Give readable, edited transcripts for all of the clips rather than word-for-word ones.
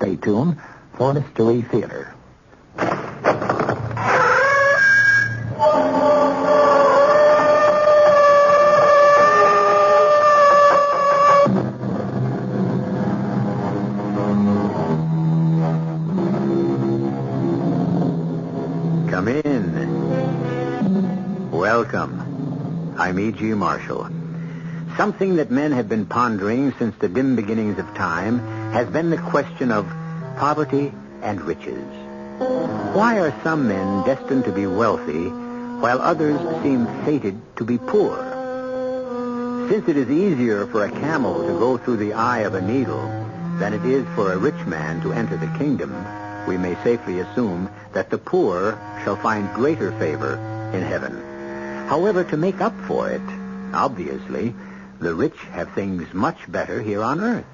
stay tuned for Mystery Theater. Come in. Welcome. I'm E.G. Marshall. Something that men have been pondering since the dim beginnings of time has been the question of poverty and riches. Why are some men destined to be wealthy while others seem fated to be poor? Since it is easier for a camel to go through the eye of a needle than it is for a rich man to enter the kingdom, we may safely assume that the poor shall find greater favor in heaven. However, to make up for it, obviously, the rich have things much better here on earth.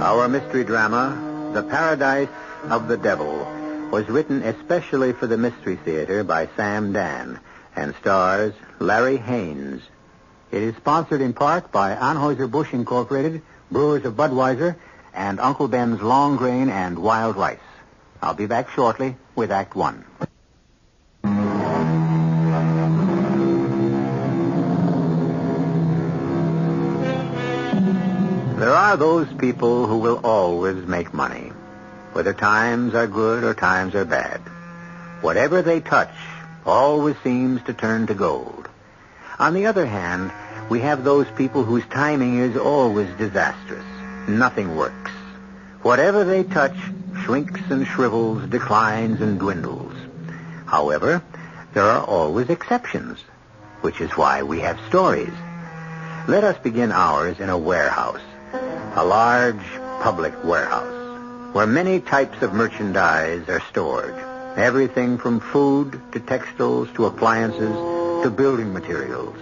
Our mystery drama, The Paradise of the Devil, was written especially for the Mystery Theater by Sam Dan and stars Larry Haynes. It is sponsored in part by Anheuser-Busch Incorporated, Brewers of Budweiser, and Uncle Ben's Long Grain and Wild Rice. I'll be back shortly with Act One. There are those people who will always make money, whether times are good or times are bad. Whatever they touch always seems to turn to gold. On the other hand, we have those people whose timing is always disastrous. Nothing works. Whatever they touch shrinks and shrivels, declines and dwindles. However, there are always exceptions, which is why we have stories. Let us begin ours in a warehouse. A large public warehouse where many types of merchandise are stored. Everything from food to textiles to appliances to building materials.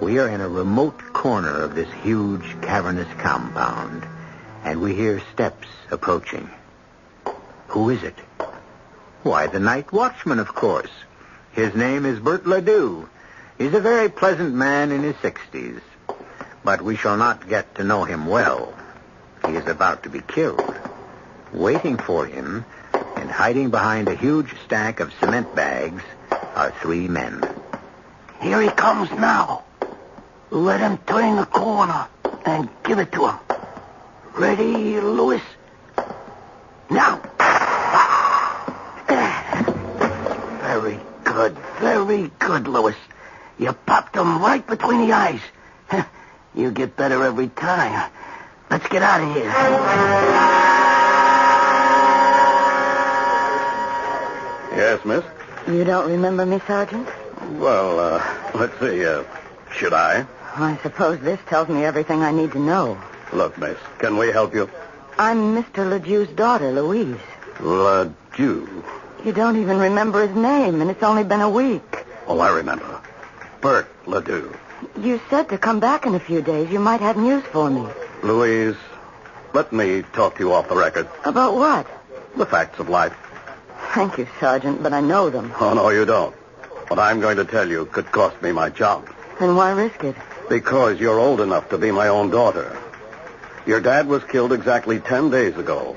We are in a remote corner of this huge cavernous compound, and we hear steps approaching. Who is it? Why, the night watchman, of course. His name is Bert Ledoux. He's a very pleasant man in his 60s. But we shall not get to know him well. He is about to be killed. Waiting for him, and hiding behind a huge stack of cement bags, are three men. Here he comes now. Let him turn the corner and give it to him. Ready, Louis? Now. Very good, Louis. You popped him right between the eyes. You get better every time. Let's get out of here. Yes, miss? You don't remember me, Sergeant? Well, let's see. Should I? I suppose this tells me everything I need to know. Look, miss, can we help you? I'm Mr. Ledoux's daughter, Louise. Ledoux. You don't even remember his name, and it's only been a week. Oh, I remember. Bert Ledoux. You said to come back in a few days. You might have news for me. Louise, let me talk to you off the record. About what? The facts of life. Thank you, Sergeant, but I know them. Oh, no, you don't. What I'm going to tell you could cost me my job. Then why risk it? Because you're old enough to be my own daughter. Your dad was killed exactly 10 days ago.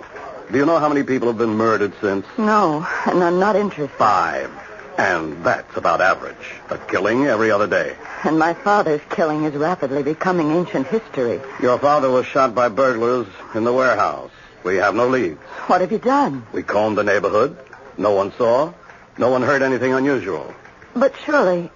Do you know how many people have been murdered since? No, and I'm not interested. 5. And that's about average. A killing every other day. And my father's killing is rapidly becoming ancient history. Your father was shot by burglars in the warehouse. We have no leads. What have you done? We combed the neighborhood. No one saw. No one heard anything unusual. But surely,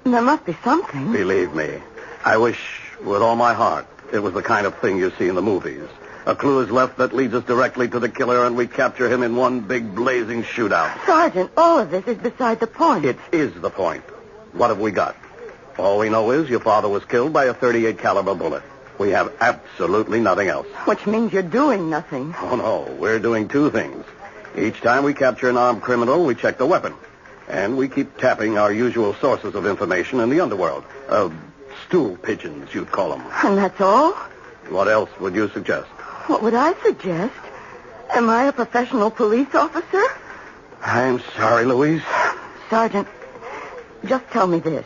there must be something. Believe me, I wish with all my heart it was the kind of thing you see in the movies. A clue is left that leads us directly to the killer, and we capture him in one big blazing shootout. Sergeant, all of this is beside the point. It is the point. What have we got? All we know is your father was killed by a .38 caliber bullet. We have absolutely nothing else. Which means you're doing nothing. Oh, no. We're doing two things. Each time we capture an armed criminal, we check the weapon. And we keep tapping our usual sources of information in the underworld. Stool pigeons, you'd call them. And that's all? What else would you suggest? What would I suggest? Am I a professional police officer? I'm sorry, Louise. Sergeant, just tell me this.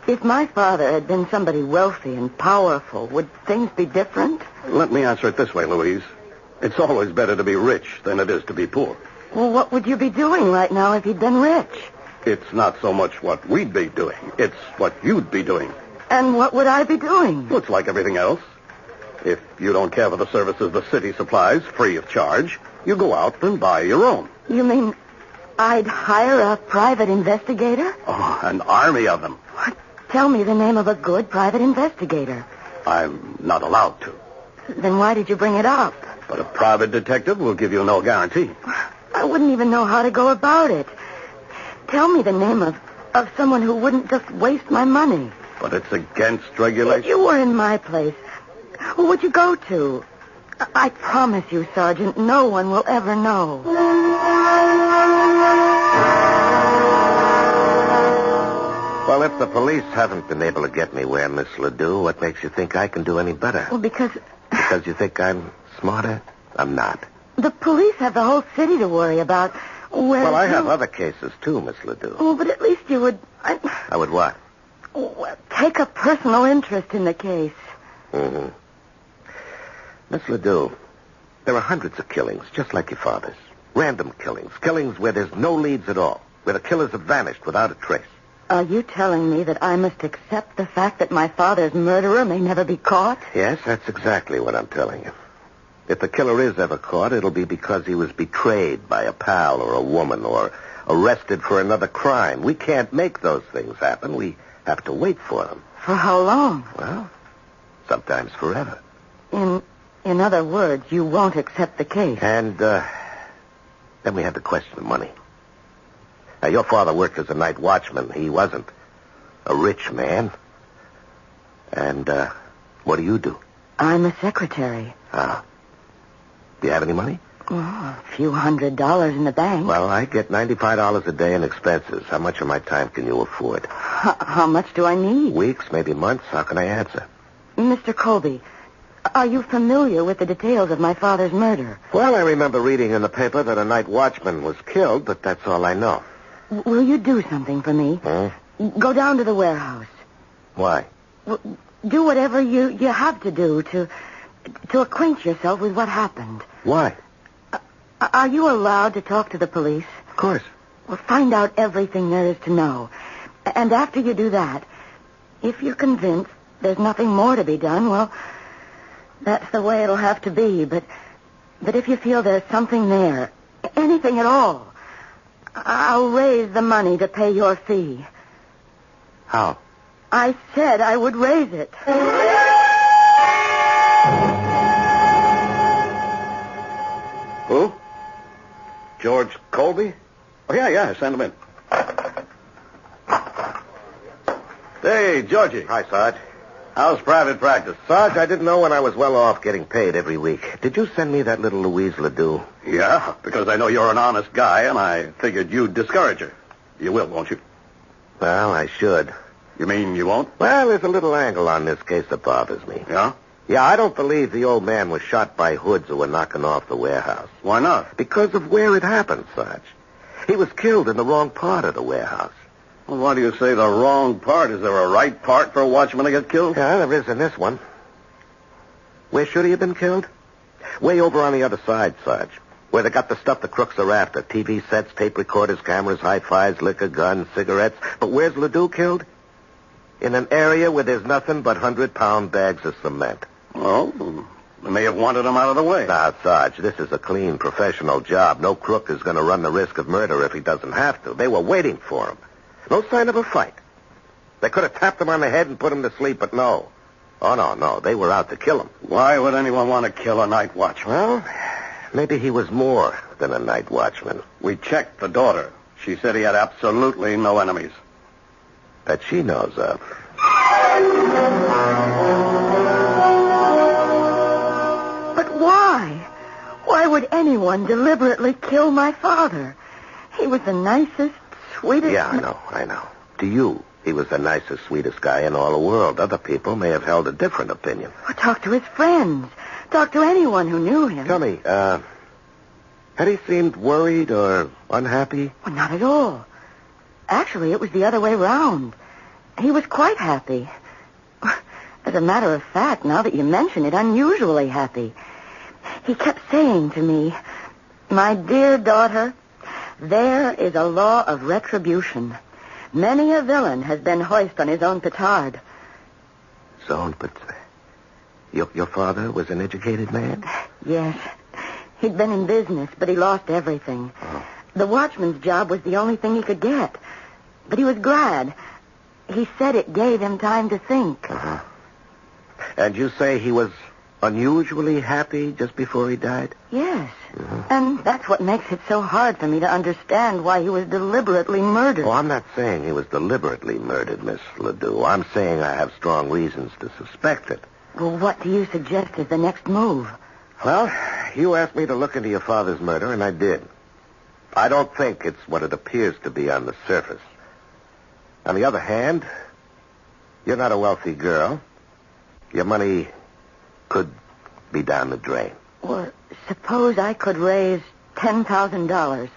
If my father had been somebody wealthy and powerful, would things be different? Let me answer it this way, Louise. It's always better to be rich than it is to be poor. Well, what would you be doing right now if you'd been rich? It's not so much what we'd be doing. It's what you'd be doing. And what would I be doing? Well, it's like everything else. If you don't care for the services the city supplies free of charge, you go out and buy your own. You mean I'd hire a private investigator? Oh, an army of them. What? Tell me the name of a good private investigator. I'm not allowed to. Then why did you bring it up? But a private detective will give you no guarantee. I wouldn't even know how to go about it. Tell me the name of someone who wouldn't just waste my money. But it's against regulation. If you were in my place, who would you go to? I promise you, Sergeant, no one will ever know. Well, if the police haven't been able to get me where, Miss Ledoux, what makes you think I can do any better? Well, because you think I'm smarter? I'm not. the police have the whole city to worry about. Well, I have other cases, too, Miss Ledoux. Oh, but at least you would... I would what? Take a personal interest in the case. Mm-hmm. Miss Ledoux, there are hundreds of killings, just like your father's. Random killings. Killings where there's no leads at all. Where the killers have vanished without a trace. Are you telling me that I must accept the fact that my father's murderer may never be caught? Yes, that's exactly what I'm telling you. If the killer is ever caught, it'll be because he was betrayed by a pal or a woman or arrested for another crime. We can't make those things happen. We have to wait for them. For how long? Well, sometimes forever. In other words, you won't accept the case. And then we have the question of money. Now, your father worked as a night watchman. He wasn't a rich man. And what do you do? I'm a secretary. Ah. Do you have any money? Oh, a few $100 in the bank. Well, I get $95 a day in expenses. How much of my time can you afford? How much do I need? Weeks, maybe months. How can I answer? Mr. Colby, are you familiar with the details of my father's murder? Well, I remember reading in the paper that a night watchman was killed, but that's all I know. Will you do something for me? Go down to the warehouse. Why? Do whatever you have to do to acquaint yourself with what happened. Why? Are you allowed to talk to the police? Of course. Well, find out everything there is to know. And after you do that, if you're convinced there's nothing more to be done, well, that's the way it'll have to be. But if you feel there's something there, anything at all, I'll raise the money to pay your fee. How? I said I would raise it. Who? George Colby? Oh, yeah, send him in. Hey, Georgie. Hi, Sarge. How's private practice? Sarge, I didn't know when I was well off getting paid every week. Did you send me that little Louise Ledoux? Yeah, because I know you're an honest guy, and I figured you'd discourage her. You will, won't you? Well, I should. You mean you won't? Well, there's a little angle on this case that bothers me. Yeah? Yeah, I don't believe the old man was shot by hoods who were knocking off the warehouse. Why not? Because of where it happened, Sarge. He was killed in the wrong part of the warehouse. Well, why do you say the wrong part? Is there a right part for a watchman to get killed? Yeah, there is in this one. Where should he have been killed? Way over on the other side, Sarge. Where they got the stuff the crooks are after. TV sets, tape recorders, cameras, hi-fis, liquor, guns, cigarettes. But where's Ledoux killed? In an area where there's nothing but 100-pound bags of cement. Well, they may have wanted him out of the way. Now, Sarge, this is a clean, professional job. No crook is going to run the risk of murder if he doesn't have to. They were waiting for him. No sign of a fight. They could have tapped him on the head and put him to sleep, but no. Oh, no. They were out to kill him. Why would anyone want to kill a night watchman? Well, maybe he was more than a night watchman. We checked the daughter. She said he had absolutely no enemies. That she knows of. But why? Why would anyone deliberately kill my father? He was the nicest, sweetest... Yeah, I know. To you, he was the nicest, sweetest guy in all the world. Other people may have held a different opinion. Well, talk to his friends. Talk to anyone who knew him. Tell me, had he seemed worried or unhappy? Well, not at all. Actually, it was the other way round. He was quite happy. As a matter of fact, now that you mention it, unusually happy. He kept saying to me, "My dear daughter, there is a law of retribution. Many a villain has been hoist on his own petard." So, but your father was an educated man? Yes. He'd been in business, but he lost everything. Oh. The watchman's job was the only thing he could get. But he was glad. He said it gave him time to think. Uh-huh. And you say he was unusually happy just before he died? Yes. Mm-hmm. And that's what makes it so hard for me to understand why he was deliberately murdered. Oh, I'm not saying he was deliberately murdered, Miss Ledoux. I'm saying I have strong reasons to suspect it. Well, what do you suggest is the next move? Well, you asked me to look into your father's murder, and I did. I don't think it's what it appears to be on the surface. On the other hand, you're not a wealthy girl. Your money could be down the drain. Well, suppose I could raise $10,000.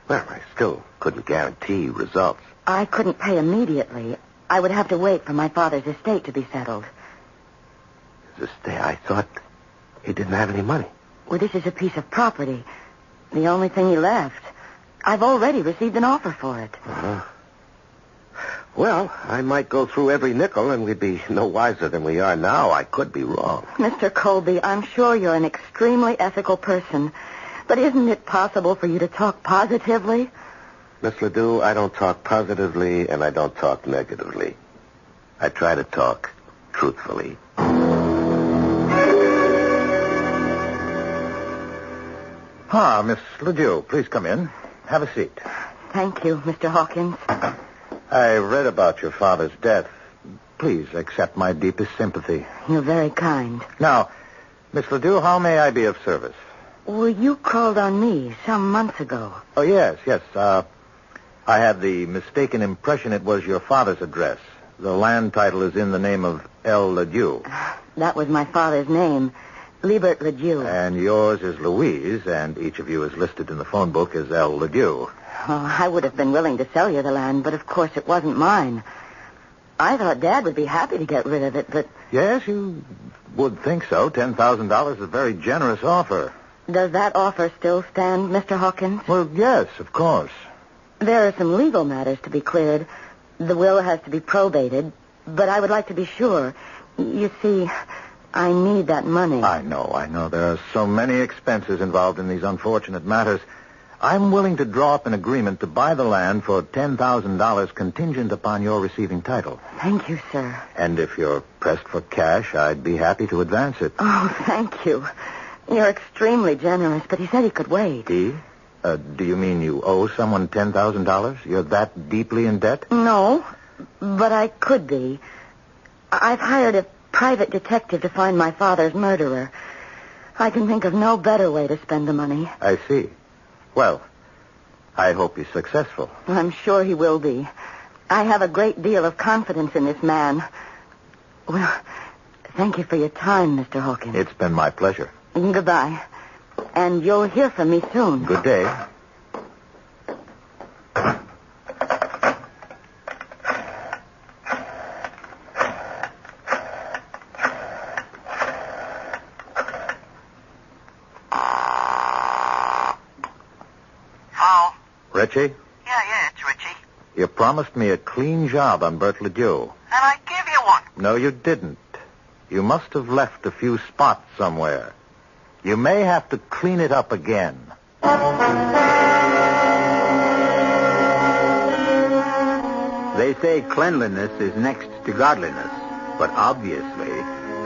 Well, I still couldn't guarantee results. I couldn't pay immediately. I would have to wait for my father's estate to be settled. I thought he didn't have any money. Well, this is a piece of property. The only thing he left. I've already received an offer for it. Uh-huh. Well, I might go through every nickel and we'd be no wiser than we are now. I could be wrong. Mr. Colby, I'm sure you're an extremely ethical person, but isn't it possible for you to talk positively? Miss Ledoux, I don't talk positively and I don't talk negatively. I try to talk truthfully. Miss Ledoux, please come in. Have a seat. Thank you, Mr. Hawkins. I read about your father's death. Please accept my deepest sympathy. You're very kind. Now, Miss Ledoux, how may I be of service? Well, you called on me some months ago. Oh, yes. I had the mistaken impression it was your father's address. The land title is in the name of L. Ledoux. That was my father's name, Liebert Ledoux. And yours is Louise, and each of you is listed in the phone book as L. Ledoux. Oh, I would have been willing to sell you the land, but of course it wasn't mine. I thought Dad would be happy to get rid of it, but... Yes, you would think so. $10,000 is a very generous offer. Does that offer still stand, Mr. Hawkins? Well, yes, of course. There are some legal matters to be cleared. The will has to be probated, but I would like to be sure. You see, I need that money. I know. There are so many expenses involved in these unfortunate matters. I'm willing to draw up an agreement to buy the land for $10,000 contingent upon your receiving title. Thank you, sir. And if you're pressed for cash, I'd be happy to advance it. Oh, thank you. You're extremely generous, but he said he could wait. He? Do you mean you owe someone $10,000? You're that deeply in debt? No, but I could be. I've hired a private detective to find my father's murderer. I can think of no better way to spend the money. I see. Well, I hope he's successful. I'm sure he will be. I have a great deal of confidence in this man. Well, thank you for your time, Mr. Hawkins. It's been my pleasure. Goodbye. And you'll hear from me soon. Good day. Hello? Richie, Yeah, it's Richie. you promised me a clean job on Bert Ledoux. And I give you one. No, you didn't. You must have left a few spots somewhere. You may have to clean it up again. They say cleanliness is next to godliness, but obviously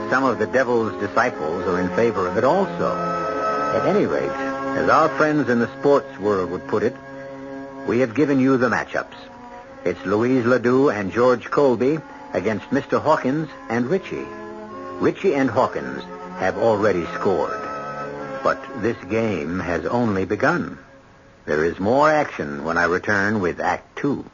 some of the devil's disciples are in favor of it also. At any rate, as our friends in the sports world would put it, we have given you the matchups. It's Louise Ledoux and George Colby against Mr. Hawkins and Richie. Richie and Hawkins have already scored. But this game has only begun. There is more action when I return with Act 2.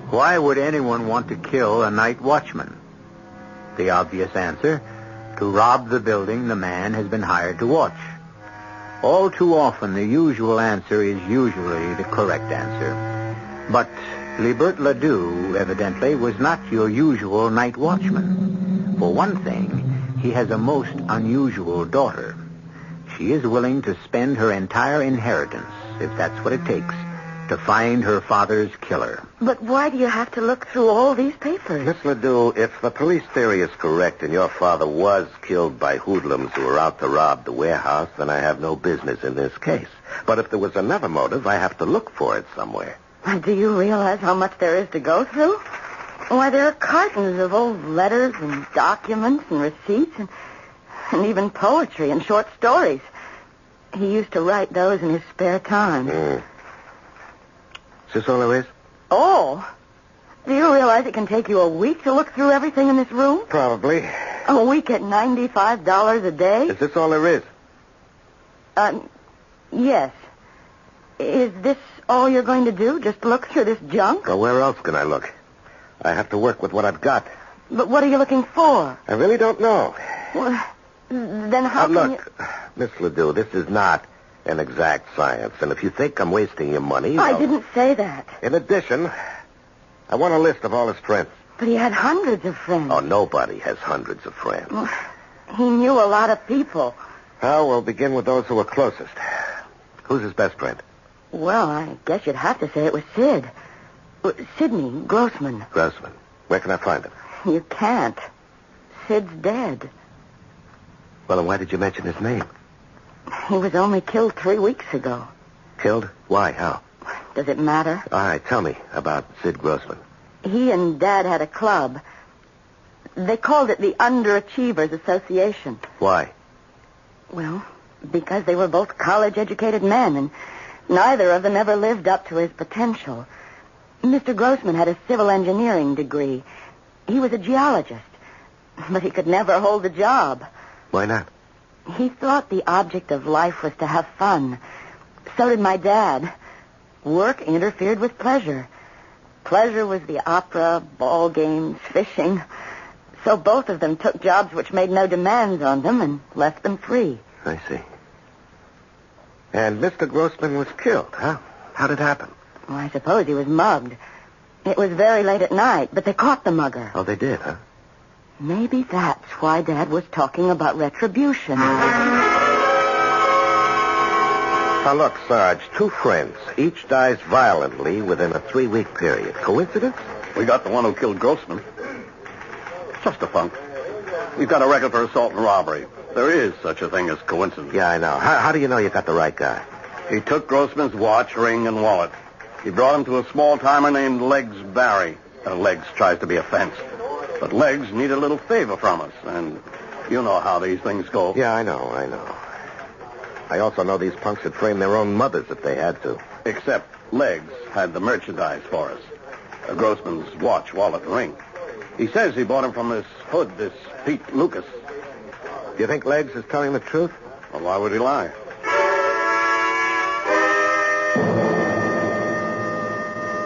Why would anyone want to kill a night watchman? The obvious answer, to rob the building the man has been hired to watch. All too often, the usual answer is usually the correct answer. But Libert Ledoux, evidently, was not your usual night watchman. For one thing, he has a most unusual daughter. She is willing to spend her entire inheritance, if that's what it takes, to find her father's killer. But why do you have to look through all these papers? Miss Ledoux, if the police theory is correct and your father was killed by hoodlums who were out to rob the warehouse, then I have no business in this case. But if there was another motive, I have to look for it somewhere. Do you realize how much there is to go through? Why, there are cartons of old letters and documents and receipts and even poetry and short stories. He used to write those in his spare time. Is this all there is? Oh, do you realize it can take you a week to look through everything in this room? Probably. A week at $95 a day? Is this all there is? Yes. Is this all you're going to do? Just look through this junk? Well, where else can I look? I have to work with what I've got. But what are you looking for? I really don't know. Well, then how can look, Miss Ledoux, this is not an exact science. And if you think I'm wasting your money... I didn't say that. In addition, I want a list of all his friends. But he had hundreds of friends. Oh, nobody has hundreds of friends. Well, he knew a lot of people. Well, we'll begin with those who are closest. Who's his best friend? Well, I guess you'd have to say it was Sid. Sidney Grossman. Grossman. Where can I find him? You can't. Sid's dead. Well, then why did you mention his name? He was only killed 3 weeks ago. Killed? Why? How? Does it matter? All right, tell me about Sid Grossman. He and Dad had a club. They called it the Underachievers Association. Why? Well, because they were both college-educated men, and neither of them ever lived up to his potential. Mr. Grossman had a civil engineering degree. He was a geologist, but he could never hold a job. Why not? He thought the object of life was to have fun. So did my dad. Work interfered with pleasure. Pleasure was the opera, ball games, fishing. So both of them took jobs which made no demands on them and left them free. I see. And Mr. Grossman was killed, huh? How did it happen? Well, I suppose he was mugged. It was very late at night, but they caught the mugger. Oh, they did, huh? Maybe that's why Dad was talking about retribution. Now, look, Sarge, 2 friends. Each dies violently within a 3-week period. Coincidence? We got the one who killed Grossman. Just a funk. We've got a record for assault and robbery. There is such a thing as coincidence. Yeah, I know. How do you know you got the right guy? He took Grossman's watch, ring, and wallet. He brought him to a small-timer named Legs Barry. Legs tries to be a fence. But Legs need a little favor from us, and you know how these things go. Yeah, I know. I also know these punks would frame their own mothers if they had to. Except Legs had the merchandise for us. Grossman's watch, wallet, and ring. He says he bought him from this hood, this Pete Lucas. Do you think Legs is telling the truth? Well, why would he lie?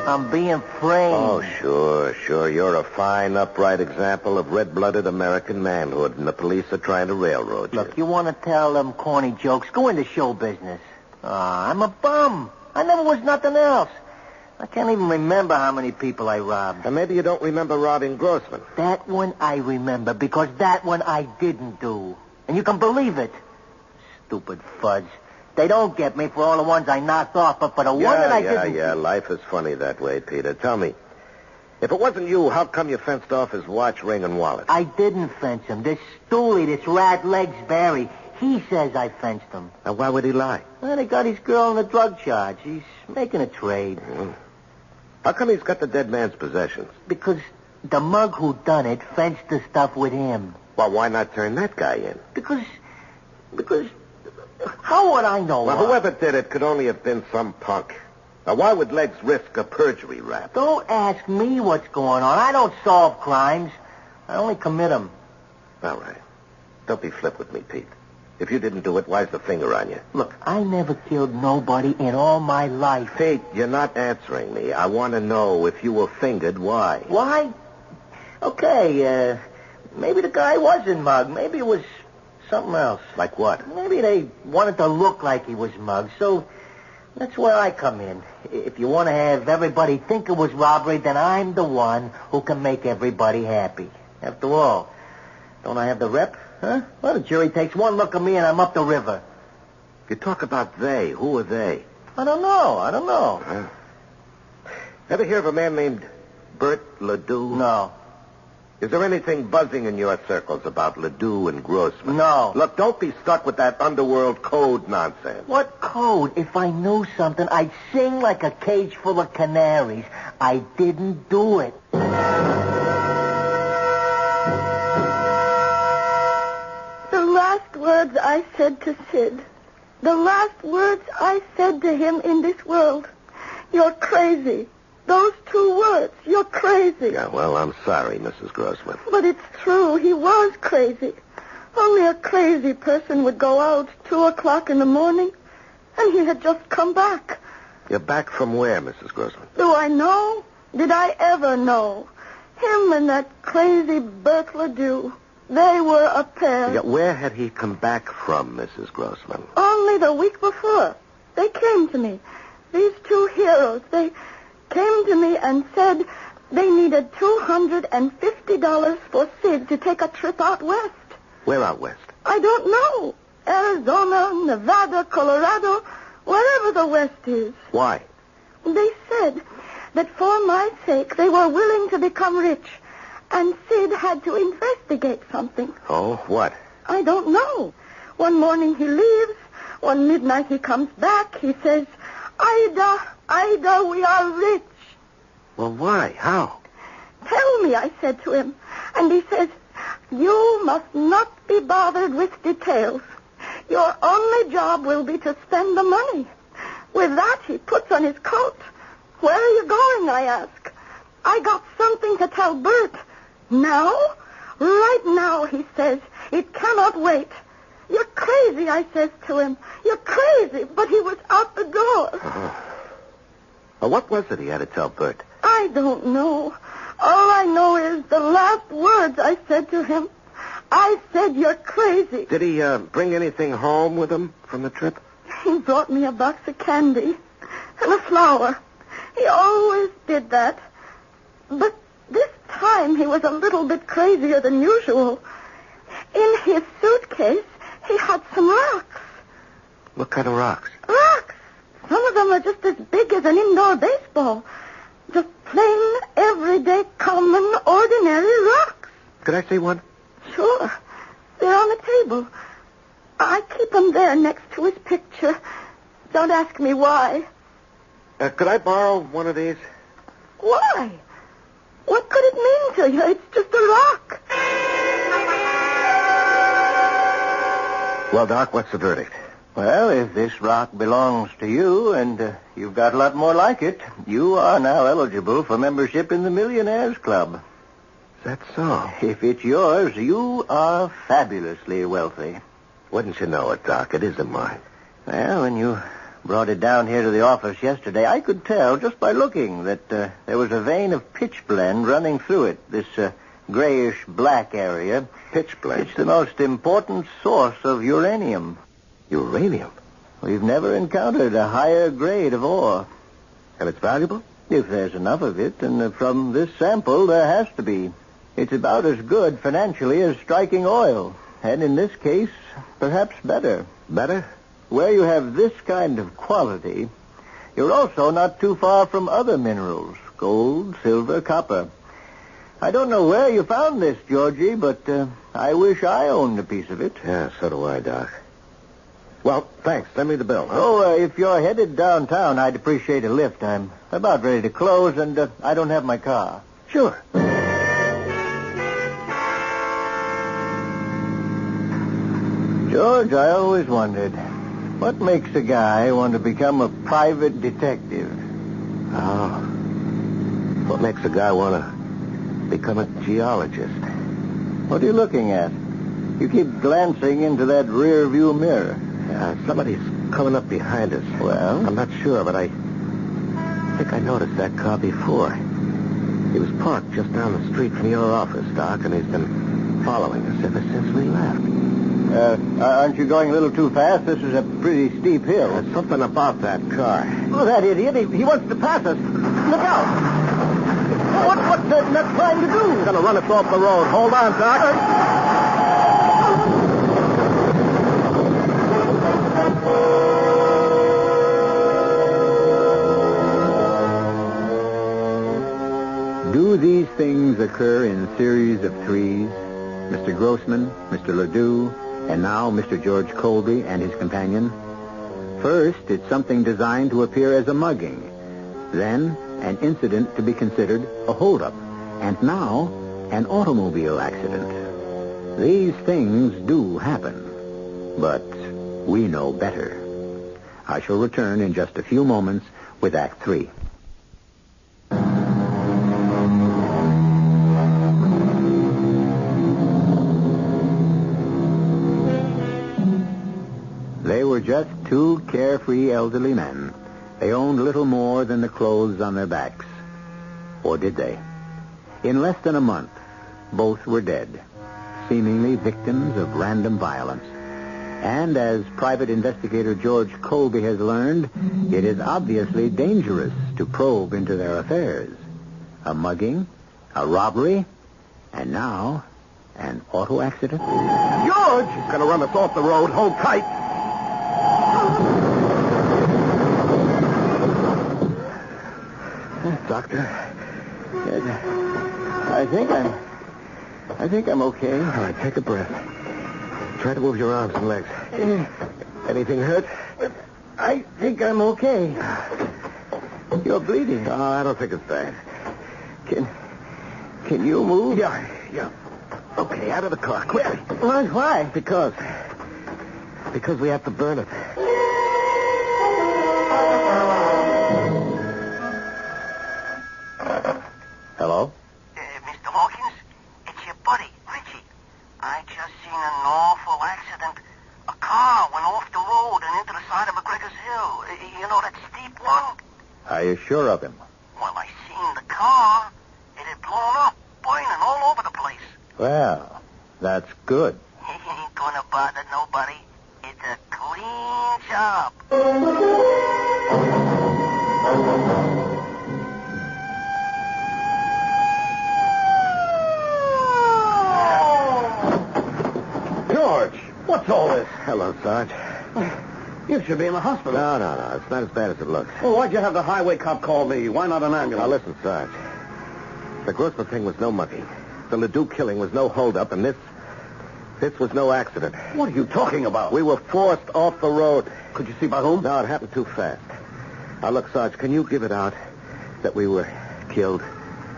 I'm being framed. Oh, sure. You're a fine, upright example of red-blooded American manhood, and the police are trying to railroad you. Look, you want to tell them corny jokes? Go into show business. I'm a bum. I never was nothing else. I can't even remember how many people I robbed. And maybe you don't remember robbing Grossman. That one I remember, because that one I didn't do. And you can believe it. Stupid fudge. They don't get me for all the ones I knocked off, but for the one that I didn't... Yeah, life is funny that way, Peter. Tell me, if it wasn't you, how come you fenced off his watch, ring, and wallet? I didn't fence him. This stoolie, this rat Legs Barry, he says I fenced him. Now, why would he lie? Well, they got his girl on a drug charge. He's making a trade. How come he's got the dead man's possessions? Because the mug who done it fenced the stuff with him. Well, why not turn that guy in? Because... How would I know? Well, whoever did it could only have been some punk. Now, why would Legs risk a perjury rap? Don't ask me what's going on. I don't solve crimes. I only commit them. All right. Don't be flip with me, Pete. If you didn't do it, why's the finger on you? Look, I never killed nobody in all my life. Pete, you're not answering me. I want to know if you were fingered, why? Why? Okay, maybe the guy wasn't mugged. Maybe it was something else. Like what? Maybe they wanted to look like he was mugged, so That's where I come in. If you want to have everybody think it was robbery, then I'm the one who can make everybody happy. After all, don't I have the rep? Huh? Well, the jury takes one look at me and I'm up the river. You talk about they. Who are they? I don't know. Ever hear of a man named Bert Ledoux? No. Is there anything buzzing in your circles about Ledoux and Grossman? No. Look, don't be stuck with that underworld code nonsense. What code? If I knew something, I'd sing like a cage full of canaries. I didn't do it. The last words I said to Sid, the last words I said to him in this world, you're crazy. Those 2 words, you're crazy. Yeah, well, I'm sorry, Mrs. Grossman. But it's true, he was crazy. Only a crazy person would go out 2:00 in the morning, and he had just come back. You're back from where, Mrs. Grossman? Do I know? Did I ever know? Him and that crazy Bert Ledoux, they were a pair. Yeah, where had he come back from, Mrs. Grossman? Only the week before. They came to me. These 2 heroes, they came to me and said they needed $250 for Sid to take a trip out west. Where out west? I don't know. Arizona, Nevada, Colorado, wherever the west is. Why? They said that for my sake they were willing to become rich, and Sid had to investigate something. Oh, what? I don't know. One morning he leaves. One midnight he comes back. He says, Ida, we are rich. Well, why? How? Tell me, I said to him. And he says, you must not be bothered with details. Your only job will be to spend the money. With that, he puts on his coat. Where are you going, I ask. I got something to tell Bert. Now? Right now, he says. It cannot wait. You're crazy, I says to him. You're crazy, but he was out the door. Well, what was it he had to tell Bert? I don't know. All I know is the last words I said to him. I said, you're crazy. Did he bring anything home with him from the trip? He brought me a box of candy and a flower. He always did that. But this time he was a little bit crazier than usual. In his suitcase, he had some rocks. What kind of rocks? Rocks. Some of them are just as big as an indoor baseball. Just plain, everyday, common, ordinary rocks. Could I see one? Sure. They're on the table. I keep them there next to his picture. Don't ask me why. Could I borrow one of these? Why? What could it mean to you? It's just a rock. Well, Doc, what's the verdict? Well, if this rock belongs to you and you've got a lot more like it, you are now eligible for membership in the Millionaires Club. Is that so? If it's yours, you are fabulously wealthy. Wouldn't you know it, Doc? It isn't mine. Well, when you brought it down here to the office yesterday, I could tell just by looking that there was a vein of pitch blende running through it, this grayish-black area. Pitch blende? It's the most important source of uranium. Uranium? We've never encountered a higher grade of ore. And it's valuable? If there's enough of it, and from this sample, there has to be. It's about as good financially as striking oil. And in this case, perhaps better. Better? Where you have this kind of quality, you're also not too far from other minerals. Gold, silver, copper. I don't know where you found this, Georgie, but I wish I owned a piece of it. Yeah, so do I, Doc. Well, thanks. Send me the bill. Huh? Oh, if you're headed downtown, I'd appreciate a lift. I'm about ready to close, and I don't have my car. Sure. George, I always wondered, what makes a guy want to become a private detective? Oh. What makes a guy want to become a geologist? What are you looking at? You keep glancing into that rear view mirror. Yeah, somebody's coming up behind us. Well? I'm not sure, but I think I noticed that car before. He was parked just down the street from your office, Doc, and he's been following us ever since we left. Aren't you going a little too fast? This is a pretty steep hill. There's something about that car. Oh, that idiot. He wants to pass us. Look out. What's that nut trying to do? He's going to run us off the road. Hold on, Doc. Do these things occur in series of threes? Mr. Grossman, Mr. Ledoux, and now Mr. George Colby and his companion? First, it's something designed to appear as a mugging. Then, an incident to be considered a holdup. And now, an automobile accident. These things do happen. But we know better. I shall return in just a few moments with Act 3. They were just two carefree elderly men. They owned little more than the clothes on their backs. Or did they? In less than a month, both were dead, seemingly victims of random violence. And as Private Investigator George Colby has learned, it is obviously dangerous to probe into their affairs. A mugging, a robbery, and now an auto accident. George! He's going to run us off the road. Hold tight. Doctor, I think I'm okay. All right, take a breath. Try to move your arms and legs. Anything hurt? I think I'm okay. You're bleeding. Oh, I don't think it's bad. Can you move? Yeah. Okay, out of the car, quickly. Why? Because we have to burn it. Hello? Mr. Hawkins, it's your buddy, Richie. I just seen an awful accident. A car went off the road and into the side of McGregor's Hill. You know that steep one? Are you sure of him? Well, I seen the car. It had blown up, burning all over the place. Well, that's good. He ain't gonna bother nobody. It's a clean job. George, what's all this? Hello, Sarge. You should be in the hospital. No. It's not as bad as it looks. Well, why'd you have the highway cop call me? Why not an ambulance? Now, listen, Sarge. The Grossman thing was no mugging. The Ledoux killing was no holdup, and this was no accident. What are you talking about? We were forced off the road. Could you see by whom? No, it happened too fast. Now, look, Sarge, can you give it out that we were killed?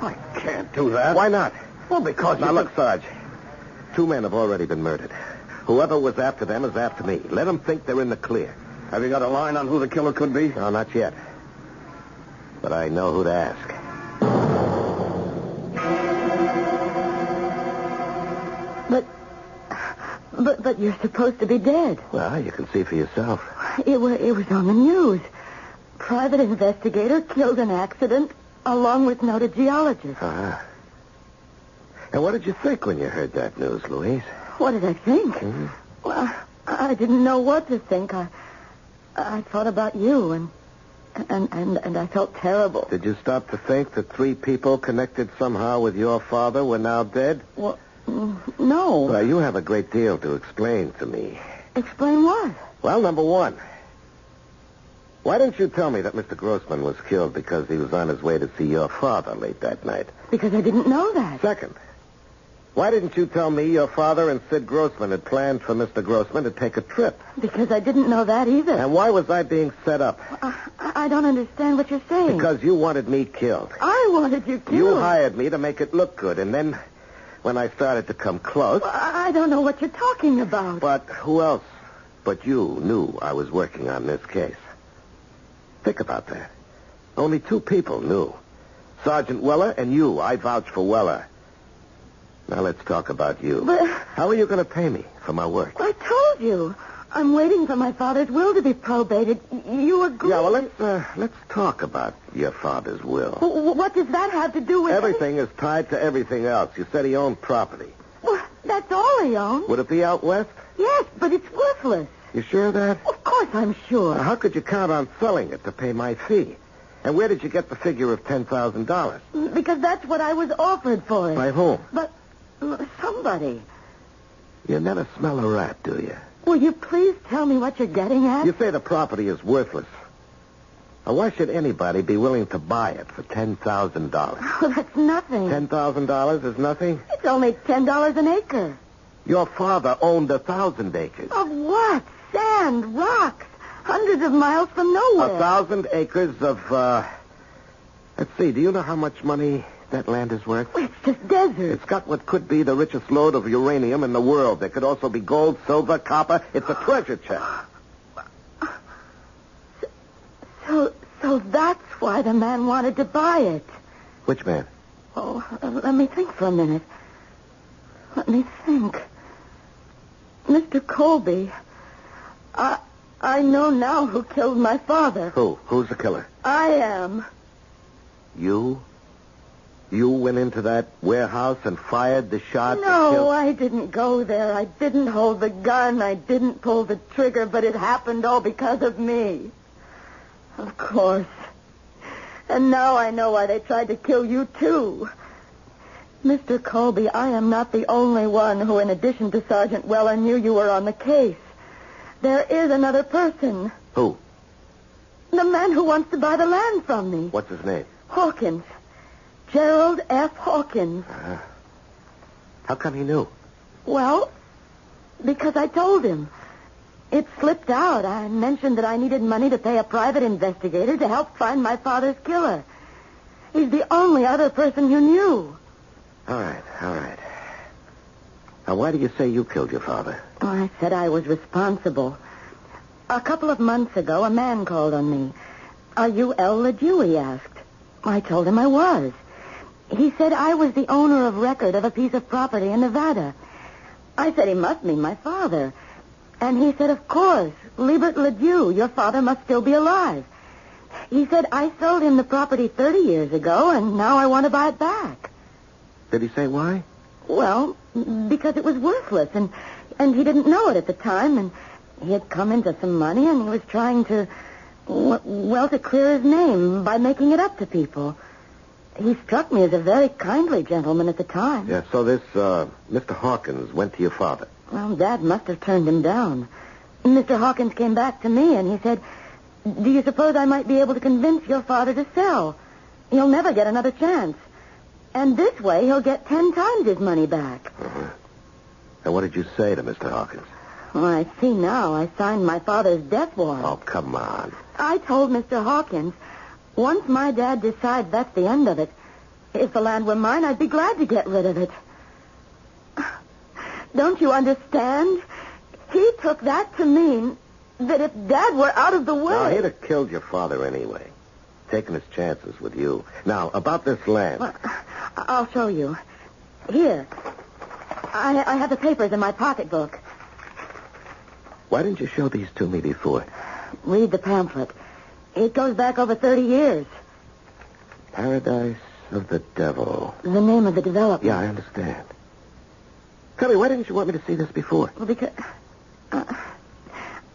I can't do that. Why not? Well, because Now, look, Sarge. 2 men have already been murdered. Whoever was after them is after me. Let them think they're in the clear. Have you got a line on who the killer could be? No, not yet. But I know who to ask. But you're supposed to be dead. Well, you can see for yourself. It was on the news. Private investigator killed in accident along with noted geologist. Uh-huh. And what did you think when you heard that news, Louise? What did I think? Mm-hmm. Well, I didn't know what to think. I thought about you, and I felt terrible. Did you stop to think that 3 people connected somehow with your father were now dead? Well, no. Well, you have a great deal to explain to me. Explain what? Well, number 1. Why didn't you tell me that Mr. Grossman was killed because he was on his way to see your father late that night? Because I didn't know that. Second, why didn't you tell me your father and Sid Grossman had planned for Mr. Grossman to take a trip? Because I didn't know that either. And why was I being set up? I don't understand what you're saying. Because you wanted me killed. I wanted you killed. You hired me to make it look good, and then when I started to come close... I don't know what you're talking about. But who else but you knew I was working on this case? Think about that. Only 2 people knew. Sergeant Weller and you. I vouch for Weller. Now let's talk about you. But how are you going to pay me for my work? I told you. I'm waiting for my father's will to be probated. You agree? Yeah, well, let's talk about your father's will. What does that have to do with Everything is tied to everything else. You said he owned property. That's all he owns. Would it be out west? Yes, but it's worthless. You sure of that? Of course I'm sure. How could you count on selling it to pay my fee? And where did you get the figure of $10,000? Because that's what I was offered for it. By whom? But somebody. You never smell a rat, do you? Will you please tell me what you're getting at? You say the property is worthless. Now, why should anybody be willing to buy it for $10,000? Oh, that's nothing. $10,000 is nothing? It's only $10 an acre. Your father owned 1,000 acres. Of what? Sand, rocks, hundreds of miles from nowhere. 1,000 acres of, let's see, do you know how much money that land is worth? It's just desert. It's got what could be the richest load of uranium in the world. There could also be gold, silver, copper. It's a treasure chest. So that's why the man wanted to buy it. Which man? Oh, let me think for a minute. Let me think. Mr. Colby, I know now who killed my father. Who? Who's the killer? I am. You? You went into that warehouse and fired the shot? No, I didn't go there. I didn't hold the gun. I didn't pull the trigger, but it happened all because of me. Of course. And now I know why they tried to kill you, too. Mr. Colby, I am not the only one who, in addition to Sergeant Weller, knew you were on the case. There is another person. Who? The man who wants to buy the land from me. What's his name? Hawkins. Gerald F. Hawkins. How come he knew? Well, because I told him. It slipped out. I mentioned that I needed money to pay a private investigator to help find my father's killer. He's the only other person who knew. All right. Now, why do you say you killed your father? Oh, I said I was responsible. A couple of months ago, a man called on me. Are you El LeJew, he asked. I told him I was. He said I was the owner of record of a piece of property in Nevada. I said he must mean my father. And he said, of course, Liebert LeJew, your father must still be alive. He said, I sold him the property 30 years ago, and now I want to buy it back. Did he say why? Well, because it was worthless, and he didn't know it at the time, and he had come into some money, and he was trying to, to clear his name by making it up to people. He struck me as a very kindly gentleman at the time. Yeah, so this, Mr. Hawkins went to your father. Well, Dad must have turned him down. Mr. Hawkins came back to me, and he said, do you suppose I might be able to convince your father to sell? He'll never get another chance. And this way, he'll get 10 times his money back. Uh-huh. And what did you say to Mr. Hawkins? Well, I see now. I signed my father's death warrant. Oh, come on. I told Mr. Hawkins, once my dad decides that's the end of it, if the land were mine, I'd be glad to get rid of it. Don't you understand? He took that to mean that if Dad were out of the way... Now, he'd have killed your father anyway. Taking his chances with you. Now, about this land... Well, I'll show you. Here. I have the papers in my pocketbook. Why didn't you show these to me before? Read the pamphlet. It goes back over 30 years. Paradise of the Devil. The name of the development. Yeah, I understand. Tell me, why didn't you want me to see this before? Well, because...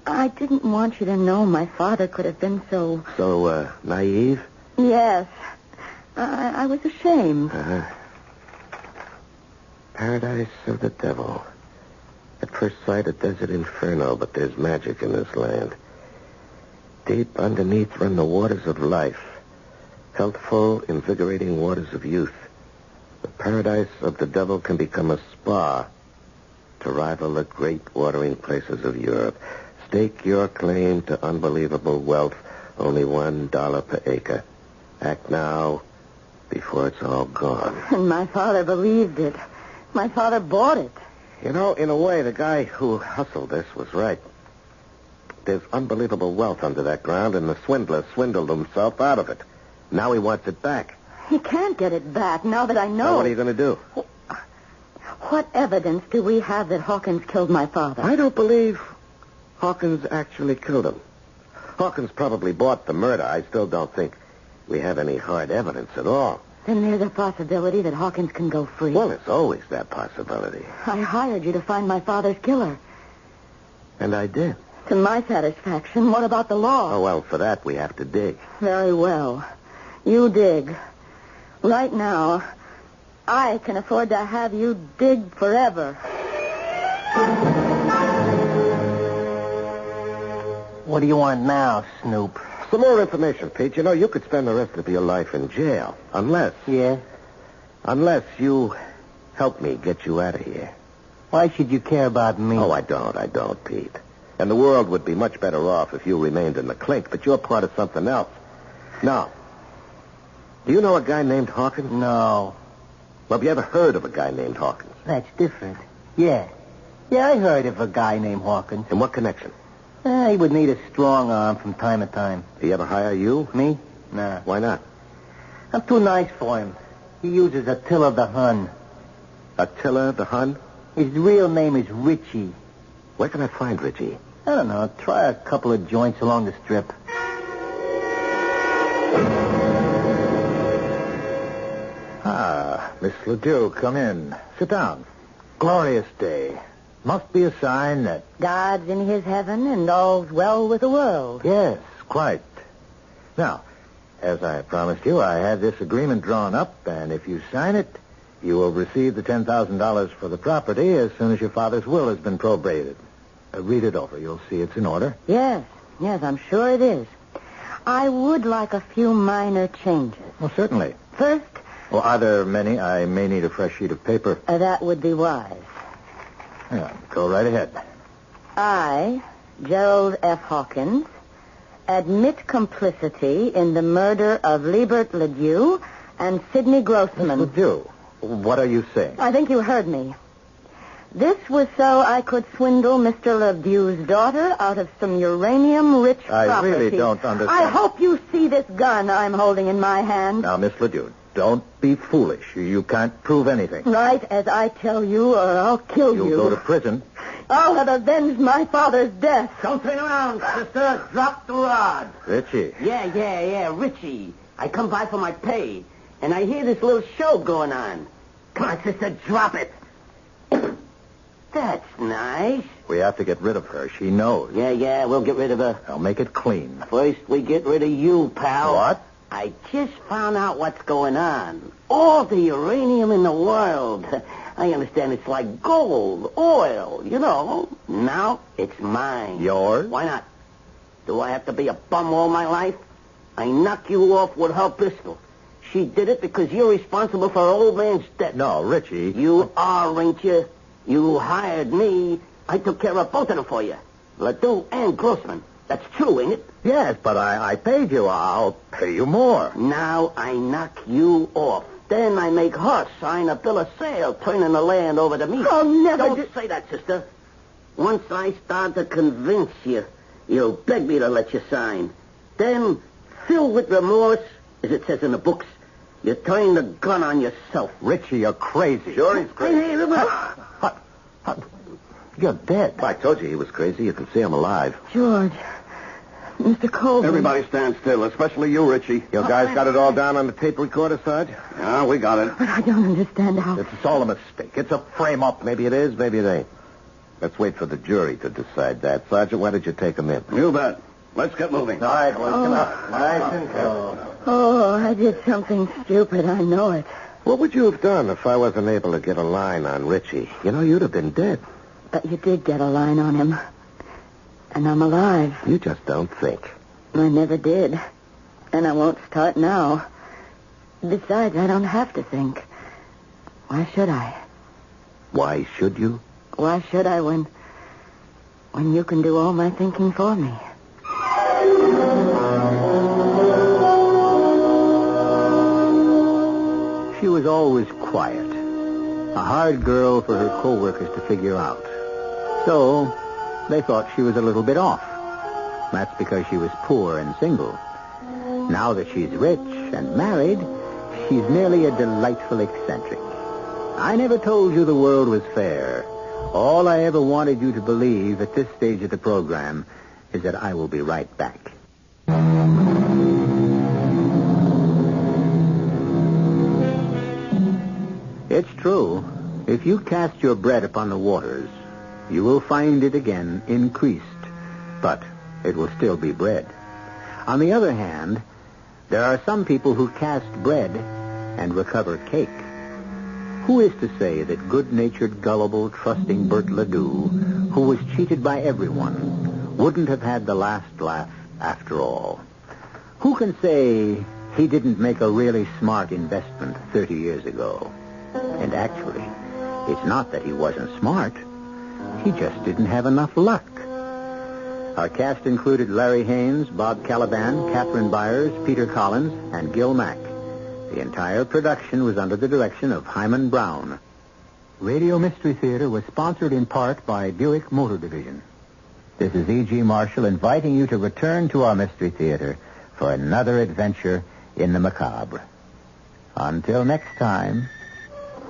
I didn't want you to know my father could have been so... So, naive? Yes. I was ashamed. Uh-huh. Paradise of the Devil. At first sight, a desert inferno, but there's magic in this land. Deep underneath run the waters of life. Healthful, invigorating waters of youth. The paradise of the devil can become a spa to rival the great watering places of Europe. Stake your claim to unbelievable wealth, only $1 per acre. Act now before it's all gone. And my father believed it. My father bought it. You know, in a way, the guy who hustled this was right. There's unbelievable wealth under that ground, and the swindler swindled himself out of it. Now he wants it back. He can't get it back now that I know. Now what are you going to do? What evidence do we have that Hawkins killed my father? I don't believe Hawkins actually killed him. Hawkins probably bought the murder. I still don't think we have any hard evidence at all. Then there's a possibility that Hawkins can go free. Well, there's always that possibility. I hired you to find my father's killer. And I did. To my satisfaction. What about the law? Oh, well, for that we have to dig. Very well. You dig. Right now, I can afford to have you dig forever. What do you want now, Snoop? Some more information, Pete. You know, you could spend the rest of your life in jail. Unless you help me get you out of here. Why should you care about me? Oh, I don't, Pete. And the world would be much better off if you remained in the clink, but you're part of something else. Now, do you know a guy named Hawkins? No. Well, have you ever heard of a guy named Hawkins? That's different. Yeah. Yeah, I heard of a guy named Hawkins. In what connection? He would need a strong arm from time to time. Did he ever hire you? Me? Nah. Why not? I'm too nice for him. He uses Attila the Hun. Attila the Hun? His real name is Richie. Where can I find Richie? I don't know. Try a couple of joints along the strip. Ah, Miss Ledoux, come in. Sit down. Glorious day. Must be a sign that... God's in his heaven and all's well with the world. Yes, quite. Now, as I promised you, I had this agreement drawn up, and if you sign it, you will receive the $10,000 for the property as soon as your father's will has been probated. Read it over. You'll see it's in order. Yes, I'm sure it is. I would like a few minor changes. Well, certainly. First... Well, are there many? I may need a fresh sheet of paper. That would be wise. Yeah, go right ahead. I, Gerald F. Hawkins, admit complicity in the murder of Liebert Ledoux and Sidney Grossman. Miss Ledoux, what are you saying? I think you heard me. This was so I could swindle Mr. Ledoux's daughter out of some uranium-rich property. I really don't understand. I hope you see this gun I'm holding in my hand. Now, Miss Ledoux, don't be foolish. You can't prove anything. Right as I tell you, or I'll kill you. You'll go to prison. I'll have avenged my father's death. Don't turn around, sister. Drop the rod. Richie. Yeah, Richie. I come by for my pay, and I hear this little show going on. Come on, sister, drop it. That's nice. We have to get rid of her. She knows. Yeah, we'll get rid of her. I'll make it clean. First, we get rid of you, pal. What? I just found out what's going on. All the uranium in the world. I understand it's like gold, oil, you know. Now it's mine. Yours? Why not? Do I have to be a bum all my life? I knock you off with her pistol. She did it because you're responsible for her old man's death. No, Richie. You are, ain't you? You hired me. I took care of both of them for you. Ledoux and Grossman. That's true, ain't it? Yes, but I paid you. I'll pay you more. Now I knock you off. Then I make her sign a bill of sale, turning the land over to me. I'll never Don't say that, sister. Once I start to convince you, you'll beg me to let you sign. Then, filled with remorse, as it says in the books, you turn the gun on yourself. Richie, you're crazy. Sure he's crazy. Hey, remember... You're dead. I told you he was crazy. You can see him alive. George, Mr. Colvin. Everybody stand still, especially you, Richie. Your guys got it all down on the tape recorder, Sarge? Yeah, we got it. But I don't understand how... It's all a mistake. It's a frame-up. Maybe it is, maybe it ain't. Let's wait for the jury to decide that. Sergeant, why did you take him in? You bet. Let's get moving. All right, boys, come on. Nice and cool. Oh, I did something stupid. I know it. What would you have done if I wasn't able to get a line on Richie? You know, you'd have been dead. But you did get a line on him. And I'm alive. You just don't think. I never did. And I won't start now. Besides, I don't have to think. Why should I? Why should you? Why should I when you can do all my thinking for me? She was always quiet. A hard girl for her co-workers to figure out. So they thought she was a little bit off. That's because she was poor and single. Now that she's rich and married, she's merely a delightful eccentric. I never told you the world was fair. All I ever wanted you to believe at this stage of the program is that I will be right back. It's true. If you cast your bread upon the waters, you will find it again increased, but it will still be bread. On the other hand, there are some people who cast bread and recover cake. Who is to say that good-natured, gullible, trusting Bert Ledoux, who was cheated by everyone, wouldn't have had the last laugh after all? Who can say he didn't make a really smart investment 30 years ago? And actually, it's not that he wasn't smart. He just didn't have enough luck. Our cast included Larry Haynes, Bob Caliban, Catherine Byers, Peter Collins, and Gil Mack. The entire production was under the direction of Hyman Brown. Radio Mystery Theater was sponsored in part by Buick Motor Division. This is E.G. Marshall inviting you to return to our Mystery Theater for another adventure in the macabre. Until next time,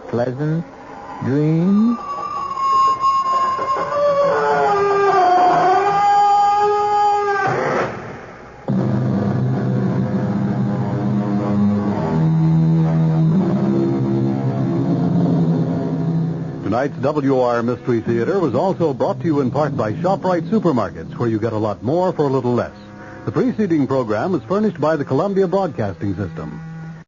pleasant dreams. Tonight's WR Mystery Theater was also brought to you in part by ShopRite Supermarkets, where you get a lot more for a little less. The preceding program is furnished by the Columbia Broadcasting System.